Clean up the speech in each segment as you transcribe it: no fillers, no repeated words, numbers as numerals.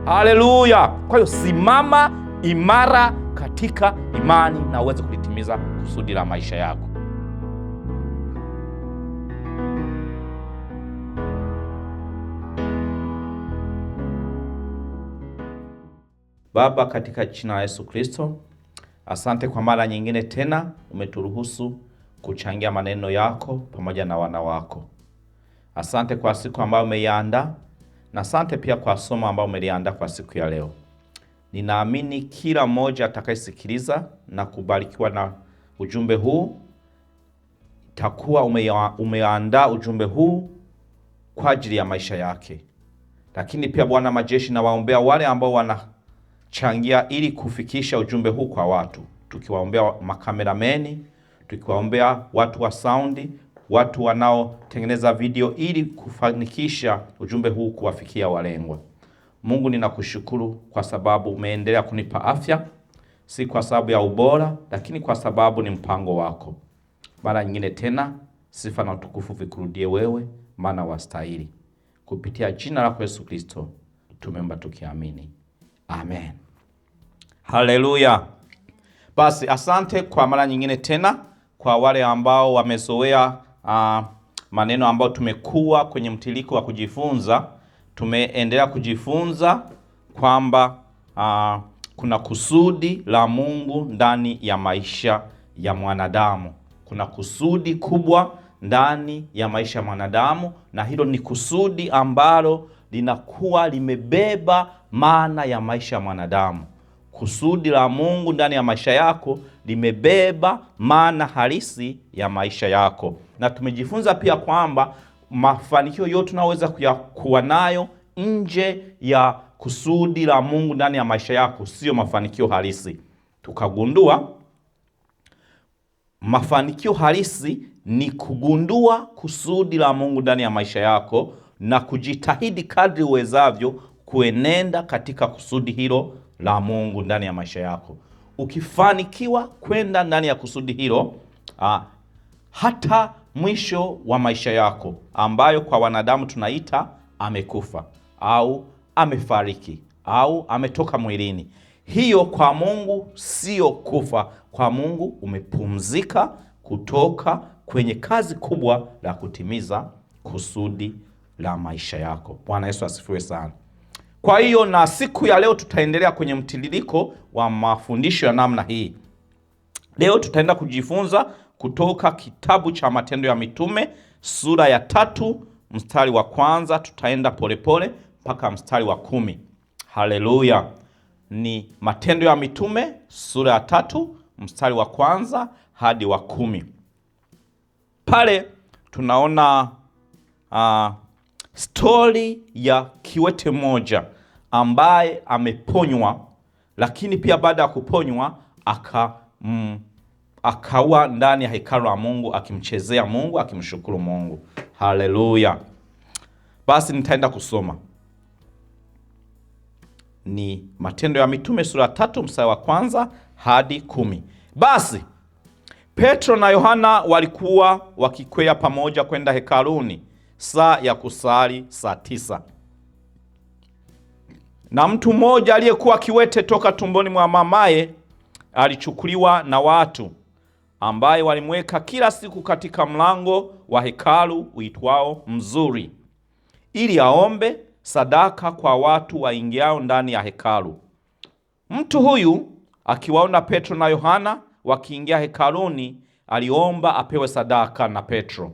Haleluya! Kwa hiyo simama imara katika imani na uweze kulitimiza kusudi la maisha yako. Baba, katika jina la Yesu Kristo, asante kwa mara nyingine tena umeturuhusu kuchangia maneno yako pamoja na wana wako. Asante kwa siku ambayo umeiandaa, na asante pia kwa somo ambayo umeliandaa kwa siku ya leo. Ninaamini kila mmoja atakayesikiliza na kubarikiwa na ujumbe huu, takuwa umeandaa ujumbe huu kwa ajili ya maisha yake. Lakini pia Bwana majeshi, na waombea wale ambao wanachangia ili kufikisha ujumbe huu kwa watu, tukiwaombea makamerameni, tukiwaombea watu wa saundi, watu wanaotengeneza video, ili kufanikisha ujumbe huu kuwafikia walengwa. Mungu, ninakushukuru kwa sababu umeendelea kunipa afya, si kwa sababu ya ubora, lakini kwa sababu ni mpango wako. Mara nyingine tena sifa na utukufu vikurudie wewe, maana wastahili. Kupitia jina lako Yesu Kristo tumeomba tukiamini, amen. Haleluya. Basi asante kwa mara nyingine tena kwa wale ambao wamezoea maneno ambayo tumekuwa kwenye mtiririko wa kujifunza. Tumeendelea kujifunza kwamba kuna kusudi la Mungu ndani ya maisha ya mwanadamu. Kuna kusudi kubwa ndani ya maisha ya mwanadamu, na hilo ni kusudi ambalo linakuwa limebeba maana ya maisha ya mwanadamu. Kusudi la Mungu ndani ya maisha yako limebeba maana halisi ya maisha yako. Na tumejifunza pia kwamba mafanikio yote tunaweza kuwa nayo nje ya kusudi la Mungu ndani ya maisha yako sio mafanikio halisi. Tukagundua mafanikio halisi ni kugundua kusudi la Mungu ndani ya maisha yako na kujitahidi kadri uwezavyo kuenenda katika kusudi hilo la Mungu ndani ya maisha yako. Ukifanikiwa kwenda ndani ya kusudi hilo, hata mwisho wa maisha yako, ambayo kwa wanadamu tunaita amekufa au amefariki au ametoka mwilini, hiyo kwa Mungu sio kufa. Kwa Mungu umepumzika kutoka kwenye kazi kubwa la kutimiza kusudi la maisha yako. Bwana Yesu asifiwe sana. Kwa hiyo na siku ya leo tutaendelea kwenye mtiririko wa mafundisho ya namna hii. Leo tutaenda kujifunza kutoka kitabu cha Matendo ya Mitume sura ya 3 mstari wa 1. Tutaenda polepole mpaka mstari wa 10. Haleluya. Ni Matendo ya Mitume sura ya 3 mstari wa 1 hadi wa 10. Pale tunaona stori ya kiwete moja ambaye ameponywa, lakini pia baada ya kuponywa akawa ndani ya hekalu la Mungu akimchezea Mungu, akimshukuru Mungu. Haleluya. Basi nitaenda kusoma. Ni Matendo ya Mitume sura 3 mstari wa 1 hadi 10. Basi Petro na Yohana walikuwa wakikwea pamoja kwenda hekaluni saa ya kusali saa 9. Na mtu mmoja aliyekuwa kiwete toka tumboni mwa mamaye alichukuliwa na watu, ambaye walimweka kila siku katika mlango wa hekalu uitwao Mzuri, ili aombe sadaka kwa watu waingiao ndani ya hekalu. Mtu huyu akiwaona Petro na Yohana wakiingia hekaluni, aliomba apewe sadaka na Petro.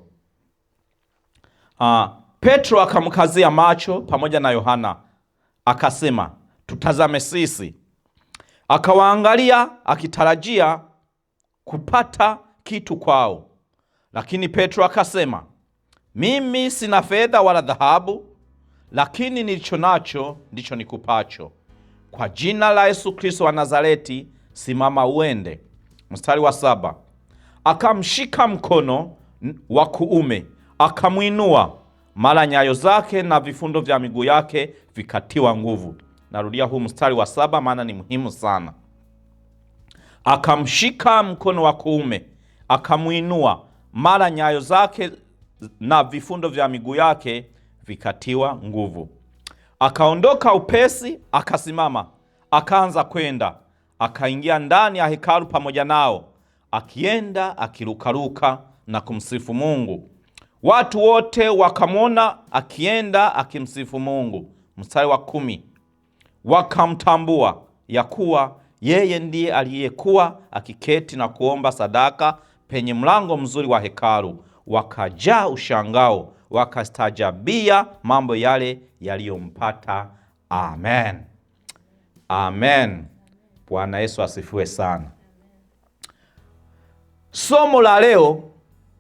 Petro akamkazia macho pamoja na Yohana, akasema, tutazame sisi. Akawaangalia akitarajia kupata kitu kwao. Lakini Petro akasema, mimi sina fedha wala dhahabu, lakini nilicho nacho ndicho nikupacho. Kwa jina la Yesu Kristo wa Nazareti, simama uende. Mstari wa 7. Akamshika mkono wa kuume, akamwinua, mara nyayo zake na vifundo vya miguu yake vikatiwa nguvu. Narudia huu mstari wa 7 maana ni muhimu sana. Akamshika mkono wa kuume, akamwinua, mara nyayo zake na vifundo vya miguu yake vikatiwa nguvu. Akaondoka upesi, akasimama, akaanza kwenda, akaingia ndani ya hekalu pamoja nao, akienda akirukaruka na kumsifu Mungu. Watu wote wakamwona akienda akimsifu Mungu. Mstari wa 10, wakamtambua ya kuwa yeye ndiye aliyekuwa akiketi na kuomba sadaka penye mlango mzuri wa hekalu. Wakajaa ushangao, wakastaajabia mambo yale yaliyompata. Amen, amen. Bwana Yesu asifiwe sana. Somo la leo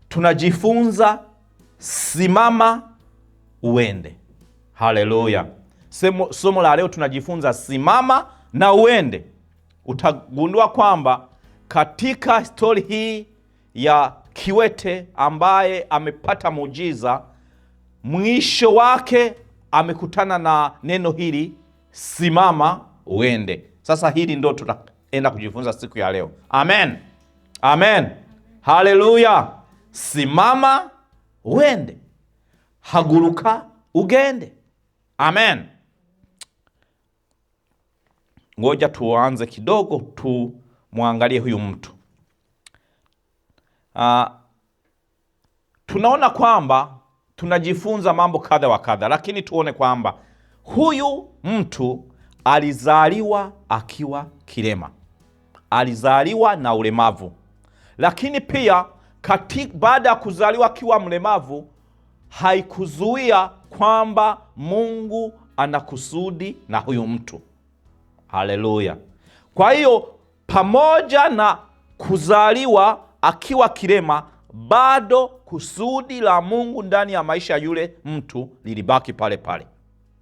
tunajifunza simama uende. Haleluya. Somo la leo tunajifunza simama na uende. Utagundua kwamba katika stori hii ya kiwete ambaye amepata muujiza, mwisho wake amekutana na neno hili simama uende. Sasa hili ndo tutaenda kujifunza siku ya leo. Amen, amen, haleluya. Simama uende, haguruka ugende. Amen. Ngoja tuanze kidogo, tumwangalie huyu mtu. Tunaona kwamba tunajifunza mambo kadha wa kadha, lakini tuone kwamba huyu mtu alizaliwa akiwa kilema, alizaliwa na ulemavu, lakini pia baada ya kuzaliwa akiwa mlemavu haikuzuia kwamba Mungu ana kusudi na huyu mtu. Haleluya. Kwa hiyo pamoja na kuzaliwa akiwa kilema, bado kusudi la Mungu ndani ya maisha ya yule mtu lilibaki pale pale.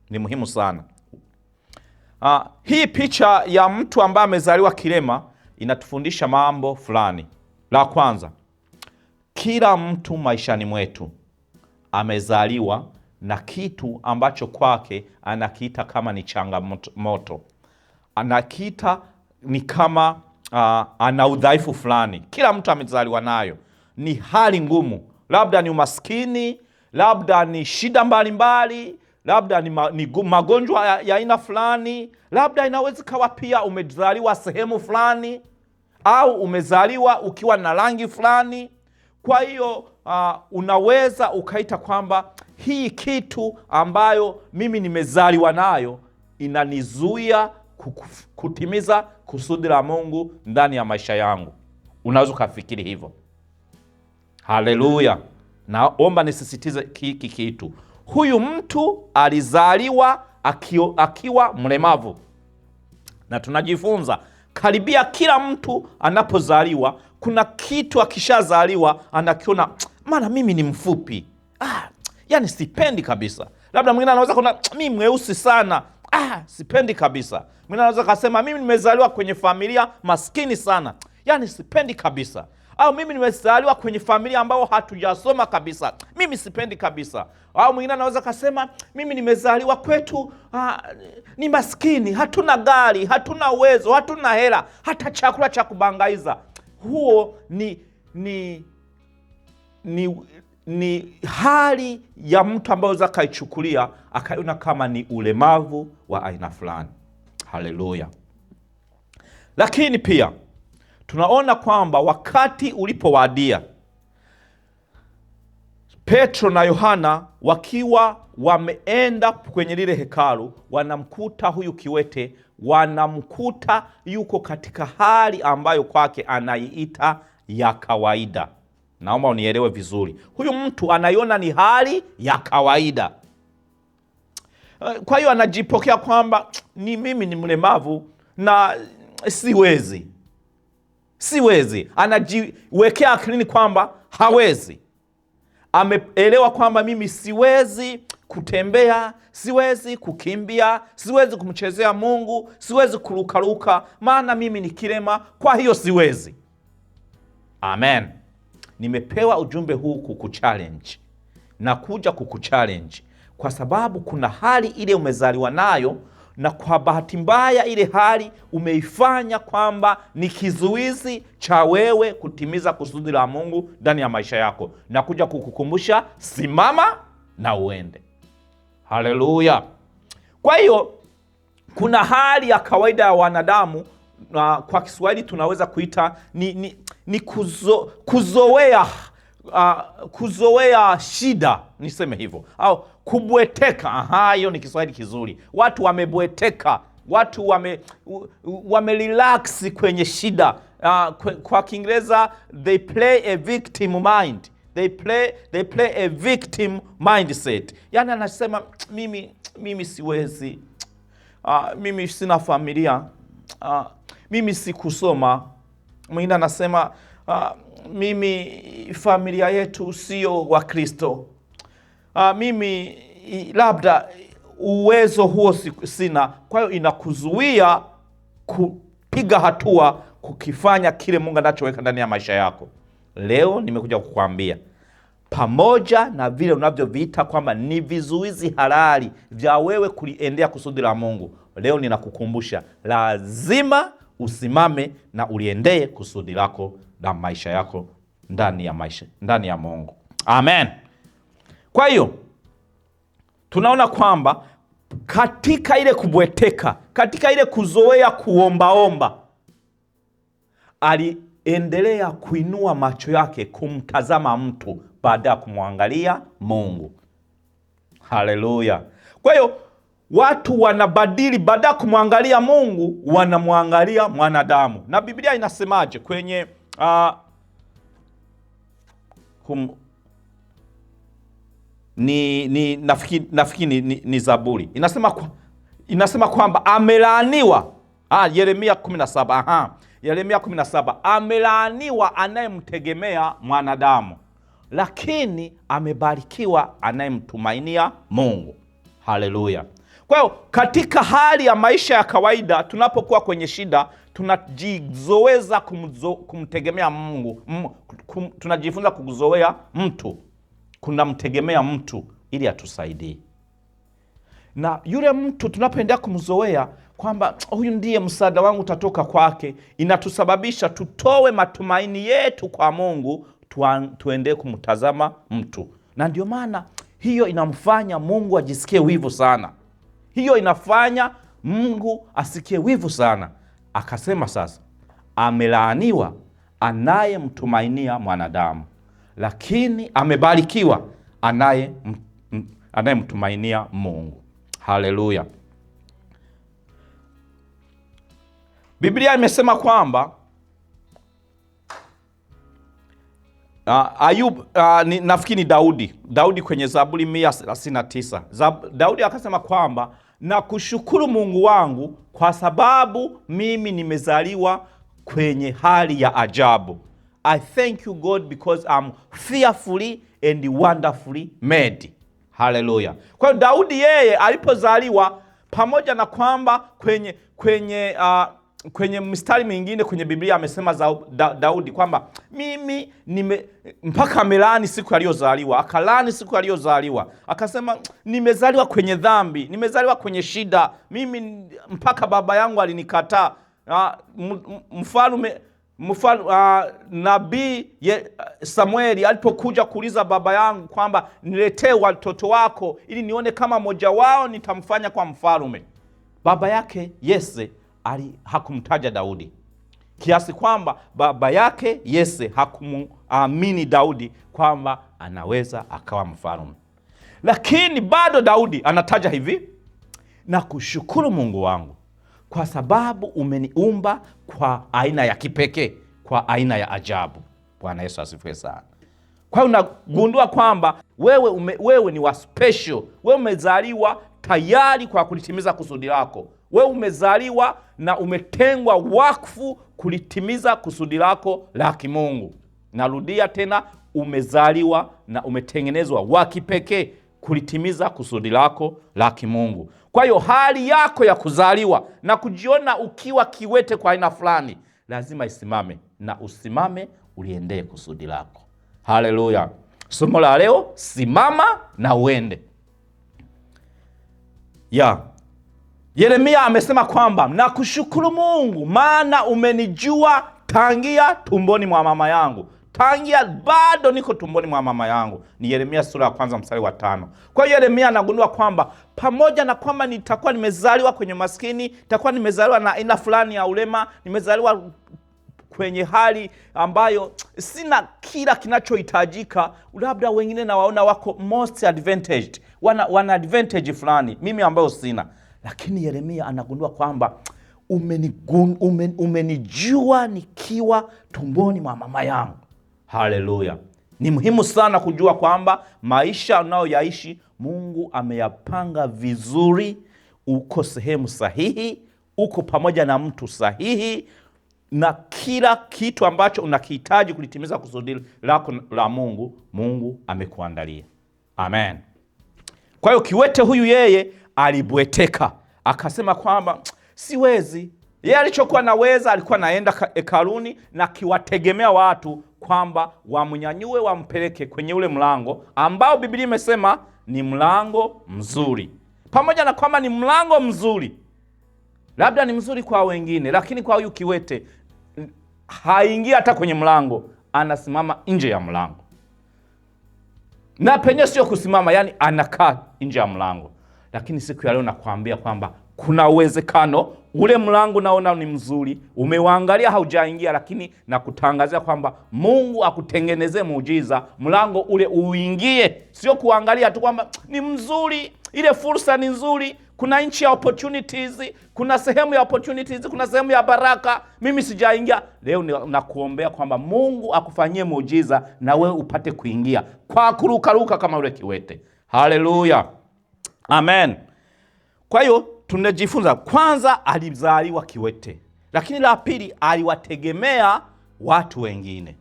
Ni muhimu sana. Hii picha ya mtu ambaye amezaliwa kilema inatufundisha mambo fulani. La kwanza, kila mtu maishani mwetu amezaliwa na kitu ambacho kwake anakiita kama ni changamoto, anakiita ni kama ana udhaifu fulani. Kila mtu amezaliwa nayo. Ni hali ngumu, labda ni umaskini, labda ni shida mbalimbali, labda ni magonjwa ya aina fulani, labda inaweza kawa pia umezaliwa sehemu fulani, au umezaliwa ukiwa na rangi fulani. Kwa hiyo unaweza ukaita kwamba hii kitu ambayo mimi nimezaliwa nayo inanizuia kutimiza kusudi la Mungu ndani ya maisha yangu. Unaweza ukafikiri hivyo. Haleluya. Naomba nisisitize hiki kitu. Huyu mtu alizaliwa akiwa mlemavu, na tunajifunza karibia kila mtu anapozaliwa kuna kitu akishazaliwa anakiona, maana mimi ni mfupi, yani sipendi kabisa. Labda mwingine anaweza kuona mimi mweusi sana, sipendi kabisa. Mwingine anaweza kusema mimi nimezaliwa kwenye familia maskini sana, yani sipendi kabisa. Au mimi nimezaliwa kwenye familia ambao hatujasoma kabisa, mimi sipendi kabisa. Au mwingine anaweza kusema mimi nimezaliwa kwetu ni maskini, hatuna gari, hatuna uwezo, hatuna hela, hata chakula cha kubangaiza. Huo ni hali ya mtu ambaye anaweza kaichukulia akaiona kama ni ulemavu wa aina fulani. Haleluya. Lakini pia tunaona kwamba wakati ulipowadia, Petro na Yohana wakiwa wameenda kwenye lile hekalu, wanamkuta huyu kiwete, wanamkuta yuko katika hali ambayo kwake anaiita ya kawaida. Naomba unielewe vizuri. Huyu mtu anaiona ni hali ya kawaida. Kwa hiyo anajipokea kwamba mimi ni mlemavu na siwezi. Anajiwekea akilini kwamba hawezi. Ameelewa kwamba mimi siwezi kutembea, siwezi kukimbia, siwezi kumchezea Mungu, siwezi kurukaruka, maana mimi ni kilema, kwa hiyo siwezi. Amen. Nimepewa ujumbe huu kukuchallenge, na kuja kukuchallenge kwa sababu kuna hali ile umezaliwa nayo, na kwa bahati mbaya ile hali umeifanya kwamba ni kizuizi cha wewe kutimiza kusudi la Mungu ndani ya maisha yako, na kuja kukukumbusha simama na uende. Haleluya. Kwa hiyo kuna hali ya kawaida ya wanadamu, kwa Kiswahili tunaweza kuita ni kuzoea shida, niseme hivyo, au kubweteka. Hiyo ni Kiswahili kizuri. Watu wamebweteka, watu wamerelax kwenye shida. Kwa Kiingereza they play a victim mind. They play a victim mindset. Yani anasema mimi siwezi, mimi sina familia, mimi sikusoma. Mwingine anasema mimi familia yetu sio wa Kristo, mimi labda uwezo huo sina. Kwa hiyo inakuzuia kupiga hatua, kukifanya kile Mungu anachoweka ndani ya maisha yako. Leo nimekuja kukuambia, pamoja na vile unavyoviita kwamba ni vizuizi halali vya wewe kuliendea kusudi la Mungu, leo ninakukumbusha lazima usimame na uliendee kusudi lako na maisha yako ndani ya Mungu. Amen. Kwa hiyo tunaona kwamba katika ile kubweteka, katika ile kuzoea kuombaomba, aliendelea kuinua macho yake kumtazama mtu baada ya kumwangalia Mungu. Haleluya. Kwa hiyo watu wanabadili, baada ya kumwangalia Mungu wanamwangalia mwanadamu. Na Biblia inasemaje kwenye nafikiri ni Zaburi. Inasema kwamba amelaaniwa. Yeremia 17. Yeremia 17. Amelaaniwa anayemtegemea mwanadamu, lakini amebarikiwa anayemtumainia Mungu. Haleluya. Kwa hiyo katika hali ya maisha ya kawaida, tunapokuwa kwenye shida, tunajizoeza kumtegemea Mungu. Tunajifunza kuzoea mtu, kunamtegemea mtu ili atusaidie. Na yule mtu tunapoendelea kumzoea kwamba huyu ndiye msaada wangu utatoka kwake, inatusababisha tutoe matumaini yetu kwa Mungu, tuendelee kumtazama mtu. Na ndio maana hiyo inamfanya Mungu ajisikie wivu sana. Hiyo inafanya Mungu asikie wivu sana. Akasema sasa, amelaaniwa anayemtumainia mwanadamu, lakini amebarikiwa anayemtumainia Mungu. Haleluya. Biblia imesema kwamba nafikiri Daudi kwenye Zaburi 139, Daudi akasema kwamba na kushukuru Mungu wangu kwa sababu mimi nimezaliwa kwenye hali ya ajabu. I thank you God because I'm fearfully and wonderfully made. Haleluya. Kwa hiyo Daudi yeye alipozaliwa, pamoja na kwamba kwenye mstari mingine kwenye Biblia amesema Daudi kwamba mimi mpaka amelani siku aliyozaliwa, akalani siku aliyozaliwa, akasema nimezaliwa kwenye dhambi, nimezaliwa kwenye shida, mimi mpaka baba yangu alinikataa. Nabii Samueli alipokuja kuuliza baba yangu kwamba niletee watoto wako ili nione kama mmoja wao nitamfanya kwa mfalme, baba yake Yese hakumtaja Daudi, kiasi kwamba baba yake Yese hakumuamini Daudi kwamba anaweza akawa mfalme. Lakini bado Daudi anataja hivi, na kushukuru Mungu wangu kwa sababu umeniumba kwa aina ya kipekee, kwa aina ya ajabu. Bwana Yesu asifiwe sana. Kwa hiyo unagundua kwamba wewe ni wa special. Wewe umezaliwa tayari kwa kulitimiza kusudi lako. Wewe umezaliwa na umetengwa wakfu kulitimiza kusudi lako la kimungu. Narudia tena, umezaliwa na umetengenezwa wa kipekee kulitimiza kusudi lako la kimungu. Kwa hiyo hali yako ya kuzaliwa na kujiona ukiwa kiwete kwa aina fulani lazima isimame, na usimame uliendee kusudi lako. Haleluya. Somo la leo, simama na uende. Yeremia amesema kwamba na kushukuru Mungu maana umenijua tangia tumboni mwa mama yangu. tangia bado niko tumboni mwa mama yangu. Ni Yeremia sura ya 1 mstari wa 5. Kwa hiyo Yeremia anagundua kwamba pamoja na kwamba nitakuwa nimezaliwa kwenye maskini, nitakuwa nimezaliwa na aina fulani ya ulema, nimezaliwa kwenye hali ambayo sina kila kinachohitajika, labda wengine na waona wako most advantaged, wana advantage fulani, mimi ambayo sina. Lakini Yeremia anagundua kwamba umenijua nikiwa tumboni mwa mama yangu. Haleluya. Ni muhimu sana kujua kwamba maisha unayoyaishi Mungu ameyapanga vizuri. Uko sehemu sahihi, uko pamoja na mtu sahihi, na kila kitu ambacho unakihitaji kulitimiza kusudi lako la Mungu amekuandalia. Amen. Kwa hiyo kiwete huyu yeye alibweteka, akasema kwamba siwezi. Yeye alichokuwa naweza, alikuwa naenda hekaluni na kiwategemea watu kwamba wamnyanyue wampeleke kwenye ule mlango ambao Biblia imesema ni mlango mzuri. Pamoja na kwamba ni mlango mzuri, labda ni mzuri kwa wengine, lakini kwa huyu kiwete haingia hata kwenye mlango, anasimama nje ya mlango. Na penye sio kusimama, yani anakaa nje ya mlango. Lakini siku ya leo nakwambia kwamba kuna uwezekano ule mlango naona ni mzuri, umewaangalia haujaingia, lakini nakutangazia kwamba Mungu akutengenezee muujiza, mlango ule uingie. Sio kuangalia tu kwamba ni mzuri, ile fursa ni nzuri, kuna nchi ya opportunities, kuna sehemu ya opportunities, kuna sehemu ya baraka, mimi sijaingia. Leo nakuombea kwamba Mungu akufanyie muujiza na wewe upate kuingia kwa kurukaruka kama ule kiwete. Haleluya. Amen. Kwa hiyo tunajifunza, kwanza alizaliwa kiwete, lakini la pili aliwategemea watu wengine.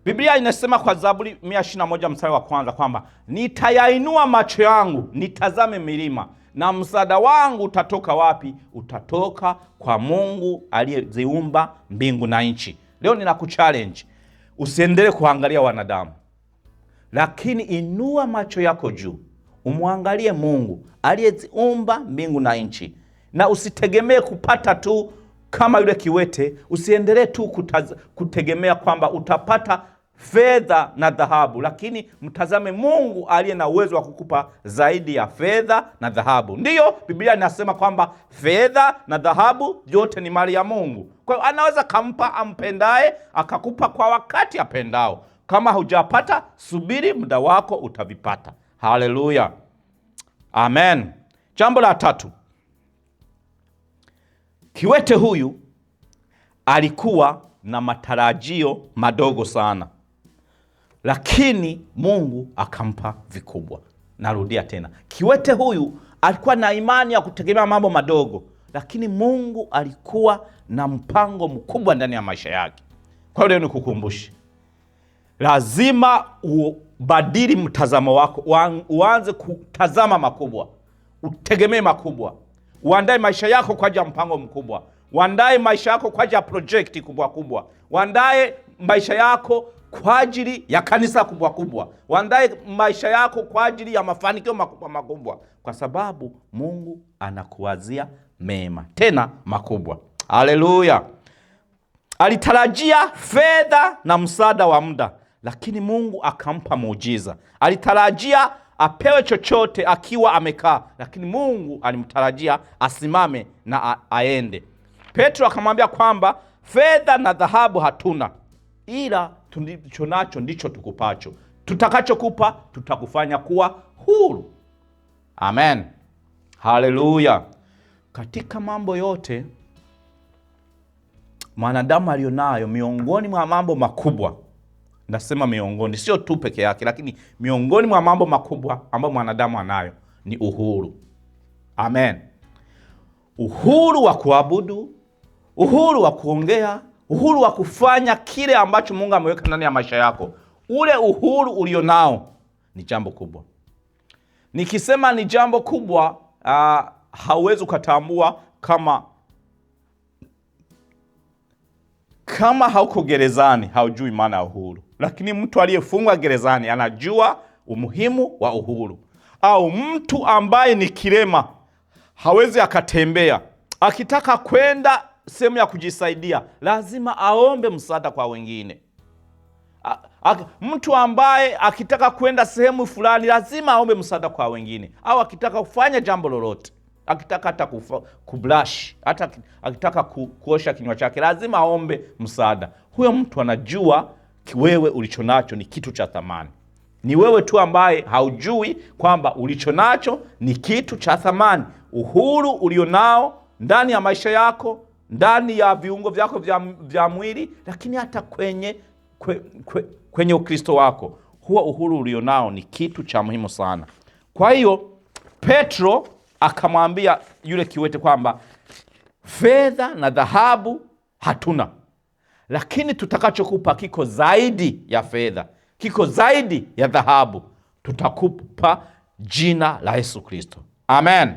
Biblia inasema kwa Zaburi 121 mstari wa 1 kwamba nitayainua macho yangu nitazame milima, na msaada wangu utatoka wapi? Utatoka kwa Mungu aliyeziumba mbingu na nchi. Leo ninakuchallenge, usiendelee kuangalia wanadamu, lakini inua macho yako juu, umwangalie Mungu aliyeziumba mbingu na nchi, na usitegemee kupata tu kama yule kiwete. Usiendelee tu kutegemea kwamba utapata fedha na dhahabu, lakini mtazame Mungu aliye na uwezo wa kukupa zaidi ya fedha na dhahabu. Ndiyo, Biblia inasema kwamba fedha na dhahabu yote ni mali ya Mungu. Kwa hiyo anaweza kampa ampendaye, akakupa kwa wakati apendao. Kama hujapata, subiri, muda wako utavipata. Haleluya. Amen. Jambo la tatu, kiwete huyu alikuwa na matarajio madogo sana, lakini Mungu akampa vikubwa. Narudia tena, kiwete huyu alikuwa na imani ya kutegemea mambo madogo, lakini Mungu alikuwa na mpango mkubwa ndani ya maisha yake. Kwa hiyo nikukumbushe, lazima ubadili mtazamo wako, uanze kutazama makubwa, utegemee makubwa, uandae maisha yako kwa ajili ya mpango mkubwa, uandae maisha yako kwa ajili ya project kubwa kubwa, uandae maisha yako kwa ajili ya kanisa kubwa kubwa, uandae maisha yako kwa ajili ya mafanikio makubwa makubwa, kwa sababu Mungu anakuwazia mema, tena makubwa. Haleluya. Alitarajia fedha na msaada wa muda, lakini Mungu akampa muujiza. Alitarajia apewe chochote akiwa amekaa, lakini Mungu alimtarajia asimame na aende. Petro akamwambia kwamba fedha na dhahabu hatuna, ila tulicho nacho ndicho tukupacho. Tutakachokupa tutakufanya kuwa huru. Amen. Haleluya. Katika mambo yote mwanadamu alionayo, miongoni mwa mambo makubwa, nasema miongoni, sio tu peke yake, lakini miongoni mwa mambo makubwa ambayo mwanadamu anayo ni uhuru. Amen. Uhuru wa kuabudu, uhuru wa kuongea, uhuru wa kufanya kile ambacho Mungu ameweka ndani ya maisha yako. Ule uhuru ulionao ni jambo kubwa. Nikisema ni jambo kubwa, hauwezi ukatambua kama hauko gerezani, haujui maana ya uhuru. Lakini mtu aliyefungwa gerezani anajua umuhimu wa uhuru. Au mtu ambaye ni kilema, hawezi akatembea, akitaka kwenda sehemu ya kujisaidia, lazima aombe msaada kwa wengine. Mtu ambaye akitaka kwenda sehemu fulani lazima aombe msaada kwa wengine, au akitaka kufanya jambo lolote, akitaka hata kubrush, hata akitaka kuosha kinywa chake lazima aombe msaada. Huyo mtu anajua wewe ulichonacho ni kitu cha thamani. Ni wewe tu ambaye haujui kwamba ulichonacho ni kitu cha thamani. Uhuru ulionao ndani ya maisha yako, ndani ya viungo vyako vya mwili, lakini hata kwenye Ukristo wako, huo uhuru ulionao ni kitu cha muhimu sana. Kwa hiyo Petro akamwambia yule kiwete kwamba fedha na dhahabu hatuna, lakini tutakachokupa kiko zaidi ya fedha, kiko zaidi ya dhahabu. Tutakupa jina la Yesu Kristo. Amen.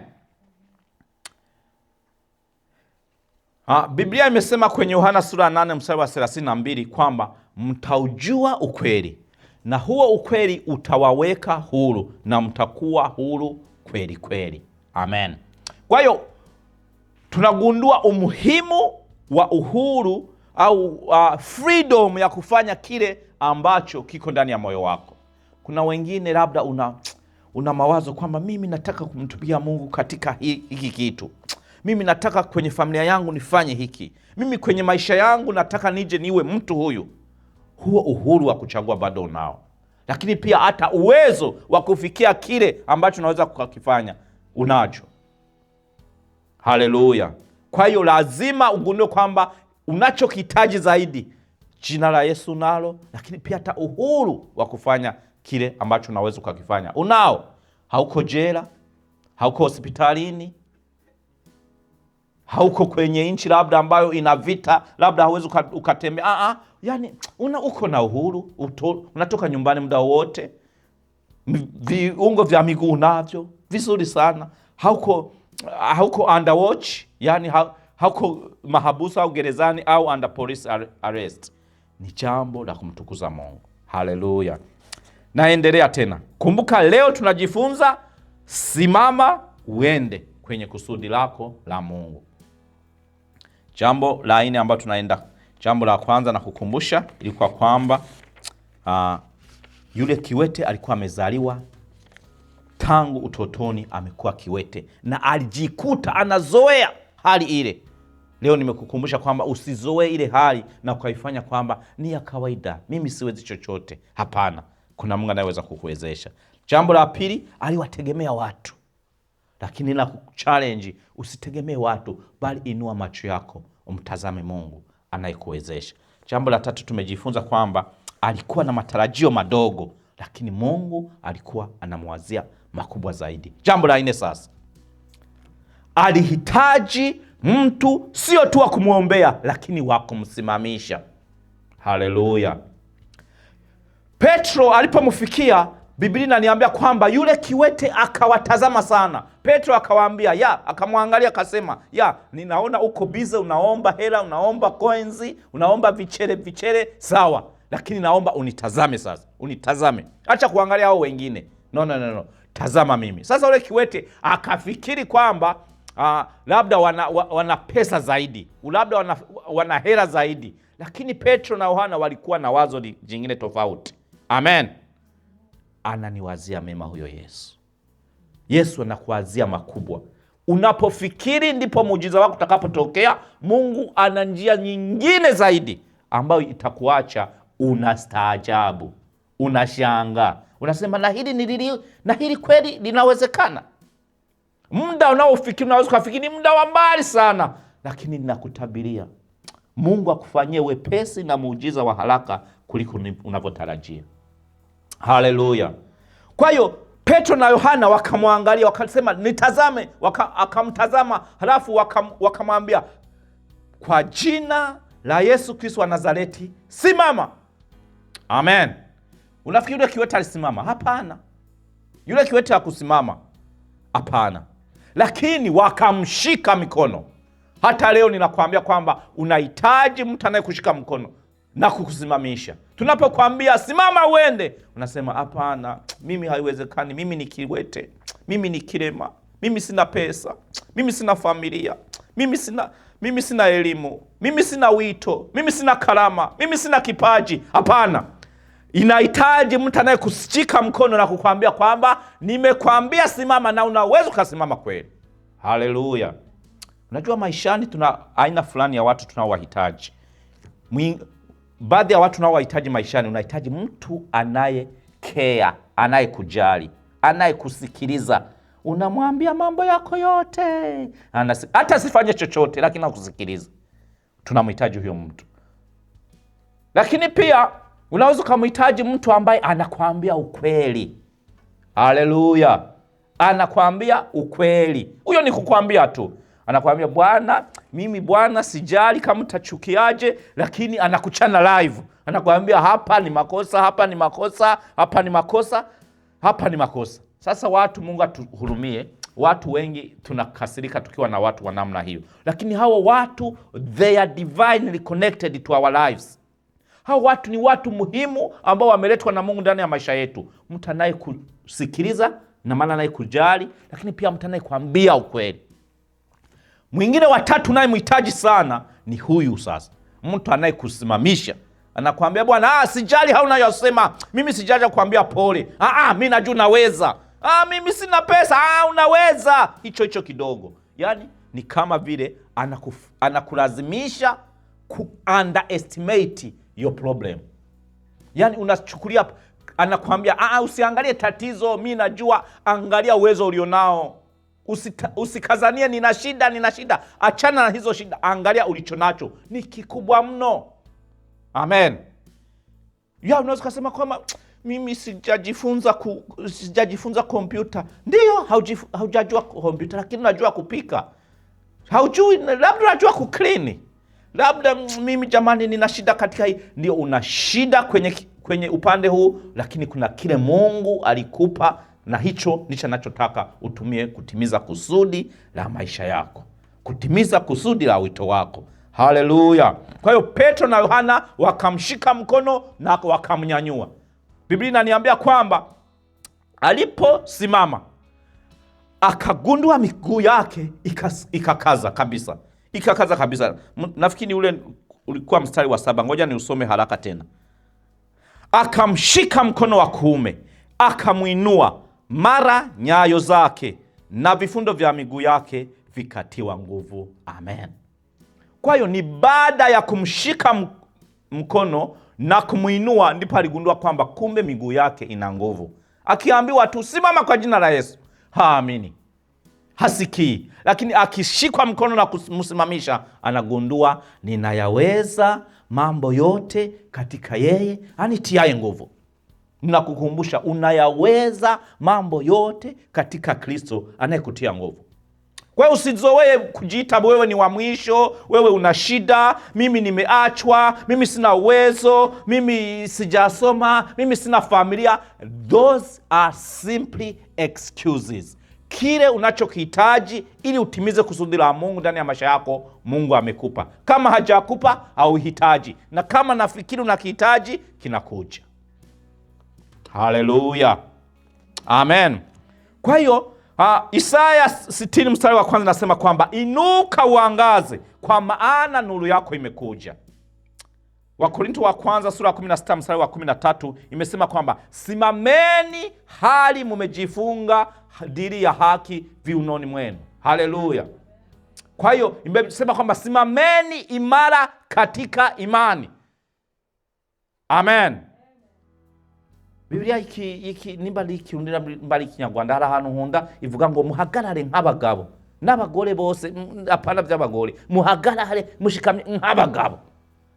Biblia imesema kwenye Yohana sura 8 mstari wa 32 kwamba mtaujua ukweli na huo ukweli utawaweka huru na mtakuwa huru kweli kweli. Amen. Kwa hiyo tunagundua umuhimu wa uhuru au freedom ya kufanya kile ambacho kiko ndani ya moyo wako. Kuna wengine labda una mawazo kwamba mimi nataka kumtumikia Mungu katika hiki kitu. Mimi nataka kwenye familia yangu nifanye hiki. Mimi kwenye maisha yangu nataka nije niwe mtu huyu. Huo uhuru wa kuchagua bado unao. Lakini pia hata uwezo wa kufikia kile ambacho unaweza kukifanya unacho. Haleluya. Kwa hiyo lazima ugundue kwamba unachokitaji zaidi jina la Yesu nalo, lakini pia hata uhuru wa kufanya kile ambacho unaweza kukifanya unao. Hauko jela, hauko hospitalini, hauko kwenye nchi labda ambayo ina vita, labda hauwezi ukatembea. Yani uko na uhuru, unatoka nyumbani muda wote, viungo vya miguu navyo vizuri sana, hauko under watch, yani hauko mahabusu au gerezani au under police arrest. Ni jambo la kumtukuza Mungu. Haleluya. Naendelea tena. Kumbuka leo tunajifunza simama uende kwenye kusudi lako la Mungu. Jambo la nne ambalo tunaenda, jambo la kwanza na kukumbusha ilikuwa kwamba yule kiwete alikuwa amezaliwa tangu utotoni amekuwa kiwete na alijikuta anazoea hali ile. Leo nimekukumbusha kwamba usizoe ile hali na ukaifanya kwamba ni ya kawaida, mimi siwezi chochote. Hapana, kuna Mungu anayeweza kukuwezesha. Jambo la pili, aliwategemea watu. Lakini na challenge, usitegemee watu, bali inua macho yako umtazame Mungu anayekuwezesha. Jambo la tatu, tumejifunza kwamba alikuwa na matarajio madogo, lakini Mungu alikuwa anamwazia makubwa zaidi. Jambo la nne sasa, alihitaji mtu sio tu wa kumwombea, lakini wa kumsimamisha. Haleluya. Petro alipomfikia, Biblia inaniambia kwamba yule kiwete akawatazama sana. Petro akawaambia, akamwangalia akasema, ninaona uko busy, unaomba hela, unaomba coins, unaomba vichere, sawa. Lakini naomba unitazame sasa, unitazame. Acha kuangalia hao wengine. No. Tazama mimi. Sasa yule kiwete akafikiri kwamba labda wana pesa zaidi, labda wana hela zaidi. Lakini Petro na Yohana walikuwa na wazo jingine tofauti. Amen. Ananiwazia mema huyo Yesu. Yesu anakuwazia makubwa. Unapofikiri ndipo muujiza wako utakapotokea. Mungu ana njia nyingine zaidi ambayo itakuacha unastaajabu, unashangaa, unasema na hili kweli linawezekana. Muda unaofikiri unaweza kufikiri ni muda wa mbali sana, lakini ninakutabiria Mungu akufanyie wepesi na muujiza wa haraka kuliko unavyotarajia. Haleluya. Kwa hiyo Petro na Yohana wakamwangalia, wakasema nitazame, akamtazama, halafu wakamwambia kwa jina la Yesu Kristo wa Nazareti simama. Amen. Unafikiri yule kiwete alisimama? Hapana. Yule kiwete hakusimama. Hapana. Lakini wakamshika mikono. Hata leo ninakuambia kwamba unahitaji mtu anayekushika mkono na kukusimamisha. Tunapokuambia simama uende, unasema hapana, mimi haiwezekani, mimi ni kiwete, mimi ni kilema, mimi sina pesa, mimi sina familia, mimi sina elimu, mimi sina wito, mimi sina karama, mimi sina kipaji. Hapana. inahitaji mtu anayekushika mkono na kukwambia kwamba nimekwambia simama, na unaweza ukasimama kweli. Haleluya. Unajua maishani tuna aina fulani ya watu tunaowahitaji. Baadhi ya watu tunaowahitaji maishani, unahitaji mtu anayekea, anayekujali, anayekusikiliza. Unamwambia mambo yako yote, hata asifanye chochote, lakini anakusikiliza. Tunamhitaji huyo mtu. Lakini pia unaweza kumhitaji mtu ambaye anakuambia ukweli. Haleluya. Anakuambia ukweli. Huyo ni kukuambia tu. Anakuambia bwana, mimi bwana sijali kama utachukiaje, lakini anakuchana live. Anakuambia hapa ni makosa, hapa ni makosa, hapa ni makosa, hapa ni makosa. Sasa watu, Mungu atuhurumie, watu wengi tunakasirika tukiwa na watu wa namna hiyo. Lakini hawa watu, they are divinely connected to our lives. Hawa watu ni watu muhimu ambao wameletwa na Mungu ndani ya maisha yetu. Mtu anayekusikiliza na maana anayekujali, lakini pia mtu anayekuambia ukweli. Mwingine wa tatu naye mhitaji sana ni huyu sasa. Mtu anayekusimamisha. Anakuambia bwana, sijali hauna yosema. Mimi sijaja kuambia pole. Mimi najua unaweza. Mimi sina pesa. Unaweza. Hicho kidogo. Yaani ni kama vile anakulazimisha underestimate your problem. Yaani unachukulia, anakuambia usiangalie tatizo, mimi najua, angalia uwezo ulionao. Usikazanie nina shida. Achana na hizo shida. Angalia ulichonacho. Ni kikubwa mno. Amen. Unaweza kusema kwamba mimi sijajifunza kompyuta. Ndio, haujajua kompyuta, lakini unajua kupika. Haujui, labda unajua kuclean. Labda mimi jamani nina shida katika hii. Ndio, una shida kwenye upande huu, lakini kuna kile Mungu alikupa, na hicho ndicho anachotaka utumie kutimiza kusudi la maisha yako, kutimiza kusudi la wito wako. Haleluya. Kwa hiyo Petro na Yohana wakamshika mkono na wakamnyanyua. Biblia inaniambia kwamba aliposimama akagundua miguu yake ikakaza kabisa. Ikakaza kabisa. Nafikiri ule ulikuwa mstari wa 7. Ngoja ni usome haraka tena. Akamshika mkono wa kuume, akamuinua, mara nyayo zake na vifundo vya miguu yake vikatiwa nguvu. Amen. Kwa hiyo ni baada ya kumshika mkono na kumuinua ndipo aligundua kwamba kumbe miguu yake ina nguvu. Akiambiwa tu simama kwa jina la Yesu, haamini, hasikii. Lakini akishikwa mkono na kumsimamisha, anagundua ninayaweza mambo yote katika yeye anitiaye nguvu. Ninakukumbusha, unayaweza mambo yote katika Kristo anayekutia nguvu. Kwa hiyo usizoee kujiita wewe ni wa mwisho, wewe una shida, mimi nimeachwa, mimi sina uwezo, mimi sijasoma, mimi sina familia. Those are simply excuses. Kile unachokihitaji ili utimize kusudi la Mungu ndani ya maisha yako, Mungu amekupa. Kama hajakupa, hauhitaji. Na kama nafikiri unakihitaji, kinakuja. Haleluya. Amen. Kwa hiyo Isaya 60 mstari wa 1 nasema kwamba inuka uangaze, kwa maana nuru yako imekuja. Wakorintho wa kwanza sura 16 mstari wa 13 imesema kwamba simameni hali mumejifunga diri ya haki viunoni mwenu. Haleluya. Kwa hiyo imesema kwamba simameni imara katika imani. Amen. Biblia iki nimbali kiundira mbali kinyarwanda hari ahantu nkunda ivuga ngo muhagarare nk'abagabo n'abagore bose, apana by'abagore, muhagarare mushikamye nk'abagabo.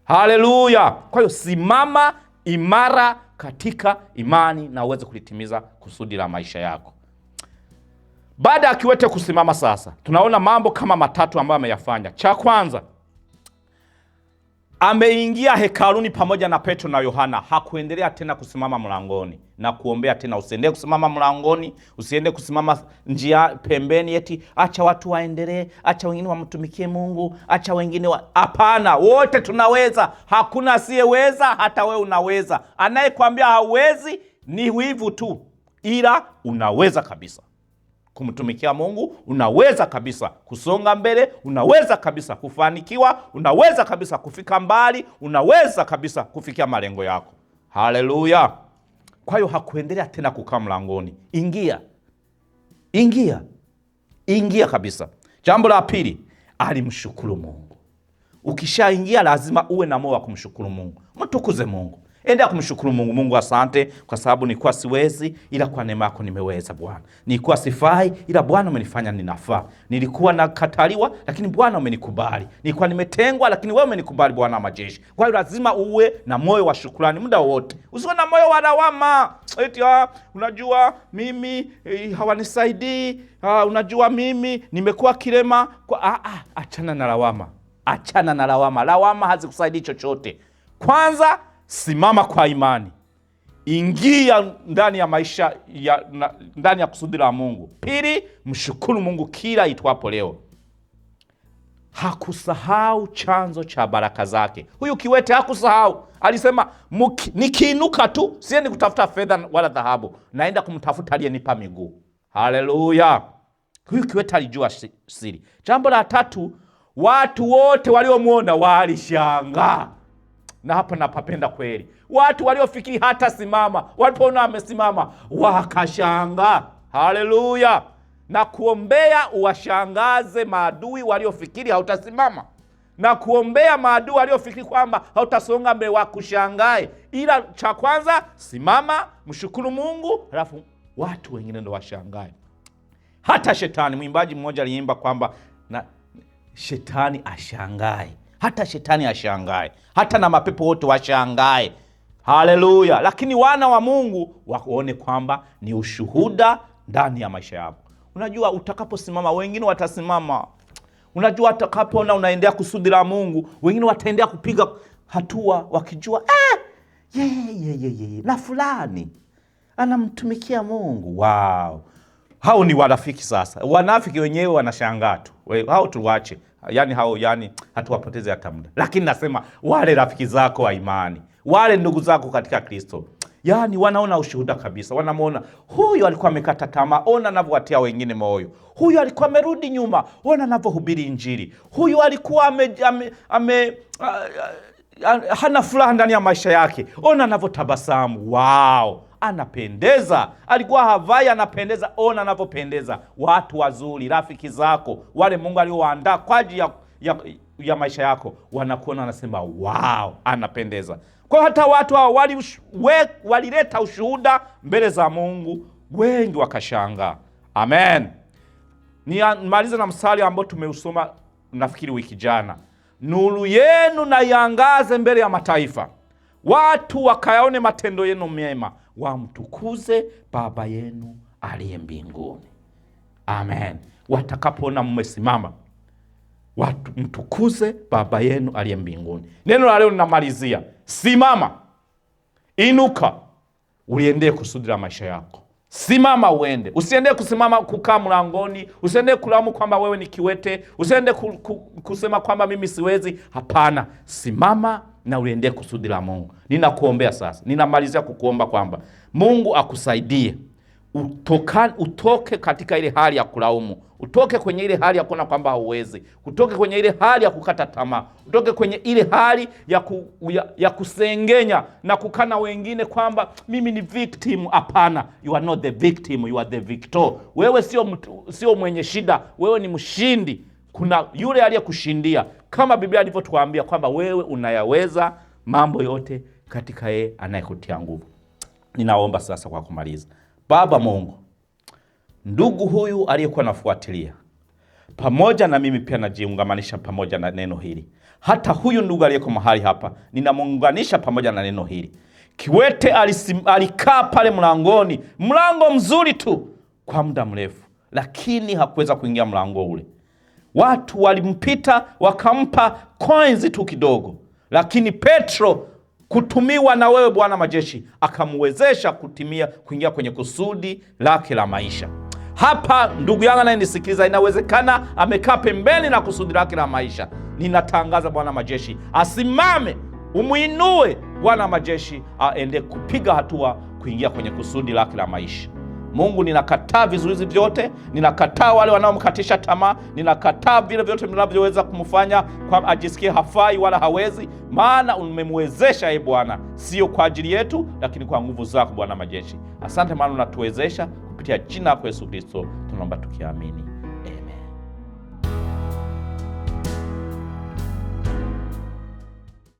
Haleluya. Kwa hiyo simama imara katika imani na uweze kulitimiza kusudi la maisha yako. Baada ya kiwete kusimama sasa, tunaona mambo kama matatu ambayo ameyafanya. Cha kwanza, ameingia hekaluni pamoja na Petro na Yohana. Hakuendelea tena kusimama mlangoni na kuombea tena. Usiende kusimama mlangoni, usiende kusimama njia pembeni eti acha watu waendelee, acha wengine wamtumikie Mungu, acha wengine hapana, wote tunaweza. Hakuna asiyeweza, hata wewe unaweza. Anayekwambia hauwezi ni wivu tu, ila unaweza kabisa kumtumikia Mungu, unaweza kabisa kusonga mbele, unaweza kabisa kufanikiwa, unaweza kabisa kufika mbali, unaweza kabisa kufikia malengo yako. Haleluya! Kwa hiyo hakuendelea tena kukaa mlangoni. Ingia kabisa. Jambo la pili, alimshukuru Mungu. Ukishaingia lazima uwe na moyo wa kumshukuru Mungu. Mtukuze Mungu. Endea kumshukuru Mungu. Mungu, asante kwa sababu nilikuwa siwezi, ila kwa neema yako nimeweza Bwana. Nilikuwa sifai, ila Bwana umenifanya ninafaa. Nilikuwa nakataliwa, lakini Bwana umenikubali. Nilikuwa nimetengwa, lakini wewe umenikubali, Bwana wa majeshi. Kwa hiyo lazima uwe na moyo wa shukrani muda wote. Usiwe na moyo wa lawama. Eti unajua mimi hawanisaidii, unajua mimi nimekuwa kilema. Achana na lawama. Achana na lawama. Lawama hazikusaidii chochote. Kwanza simama kwa imani. Ingia ndani ya maisha ndani ya kusudi la Mungu. Pili, mshukuru Mungu kila itwapo leo. Hakusahau chanzo cha baraka zake. Huyu kiwete hakusahau. Alisema nikiinuka tu, siendi kutafuta fedha wala dhahabu, naenda kumtafuta aliyenipa miguu. Haleluya! Huyu kiwete alijua siri. Jambo la tatu, watu wote waliomuona walishangaa. Na hapa napapenda kweli. Watu waliofikiri hata simama, walipoona amesimama wakashangaa. Haleluya! Na kuombea uwashangaze maadui waliofikiri hautasimama. Na kuombea maadui waliofikiri kwamba hautasonga mbele wakushangae. Ila cha kwanza, simama, mshukuru Mungu, halafu watu wengine ndio washangae. Hata shetani, mwimbaji mmoja aliimba kwamba na shetani ashangae. Hata shetani ashangae. Hata na mapepo wote washangae. Haleluya! Lakini wana wa Mungu waone kwamba ni ushuhuda ndani ya maisha yako. Unajua utakaposimama wengine watasimama. Unajua utakapoona unaendea kusudi la Mungu, wengine wataendea kupiga hatua wakijua na fulani anamtumikia Mungu. Wow! Hao ni warafiki sasa. Wanafiki wenyewe wanashangaa tu. Hao tuwache. Yani hatuwapoteze hata muda. Lakini nasema wale rafiki zako wa imani, wale ndugu zako katika Kristo, wanaona ushuhuda kabisa. Wanamuona huyu alikuwa amekata tamaa, ona anavyowatia wengine moyo. Huyu alikuwa amerudi nyuma, ona anavyohubiri Injili. Huyu alikuwa hana furaha ndani ya maisha yake, ona anavyotabasamu. Wow! Anapendeza. Alikuwa havai, anapendeza. Ona anavyopendeza. Watu wazuri, rafiki zako, wale Mungu aliowaandaa kwa ajili ya maisha yako, wanakuona wanasema wow, anapendeza. Kwa hata watu hao walileta ushuhuda mbele za Mungu, wengi wakashangaa. Amen. Nimaliza na mstari ambao tumeusoma nafikiri wiki jana. Nuru yenu na iangaze mbele ya mataifa, watu wakayaone matendo yenu mema, wamtukuze Baba yenu aliye mbinguni. Amen. Watakapoona mmesimama, watu mtukuze Baba yenu aliye mbinguni. Neno la leo linamalizia, simama, inuka, uliendee kusudi la maisha yako. Simama uende. Usiende kusimama kukaa mlangoni. Usiende kulamu kwamba wewe ni kiwete. Usiende kusema kwamba mimi siwezi. Hapana. Simama na uliendee kusudi la Mungu. Ninakuombea sasa. Ninamalizia kukuomba kwamba Mungu akusaidie. Utoke katika ile hali ya kulaumu. Utoke kwenye ile hali ya kuona kwamba hauwezi. Utoke kwenye ile hali ya kukata tamaa. Utoke kwenye ile hali ya kusengenya na kukana wengine kwamba mimi ni victim. Hapana, you are not the victim, you are the victor. Wewe sio mwenye shida, wewe ni mshindi. Kuna yule aliyekushindia, kama Biblia ilivyotuambia kwamba wewe unayaweza mambo yote katika yeye anayekutia nguvu. Ninaomba sasa kwa kumaliza. Baba Mungu, ndugu huyu aliyekuwa nafuatilia pamoja na mimi pia najiungamanisha pamoja na neno hili. Hata huyu ndugu aliyeko mahali hapa ninamuunganisha pamoja na neno hili. Kiwete alikaa pale mlangoni, mlango mzuri tu kwa muda mrefu, lakini hakuweza kuingia mlango ule. Watu walimpita wakampa coins tu kidogo, lakini Petro kutumiwa na wewe Bwana majeshi akamwezesha kuingia kwenye kusudi lake la maisha. Hapa ndugu yangu anayenisikiliza, inawezekana amekaa pembeni na kusudi lake la maisha. Ninatangaza Bwana majeshi asimame, umuinue Bwana majeshi aende kupiga hatua kuingia kwenye kusudi lake la maisha. Mungu, ninakataa vizuizi vyote, ninakataa wale wanaomkatisha tamaa, ninakataa vile vyote vinavyoweza kumfanya kwa ajisikie hafai wala hawezi, maana umemwezesha Bwana, sio kwa ajili yetu, lakini kwa nguvu zako Bwana majeshi. Asante maana unatuwezesha, kupitia jina lako Yesu Kristo tunaomba tukiamini.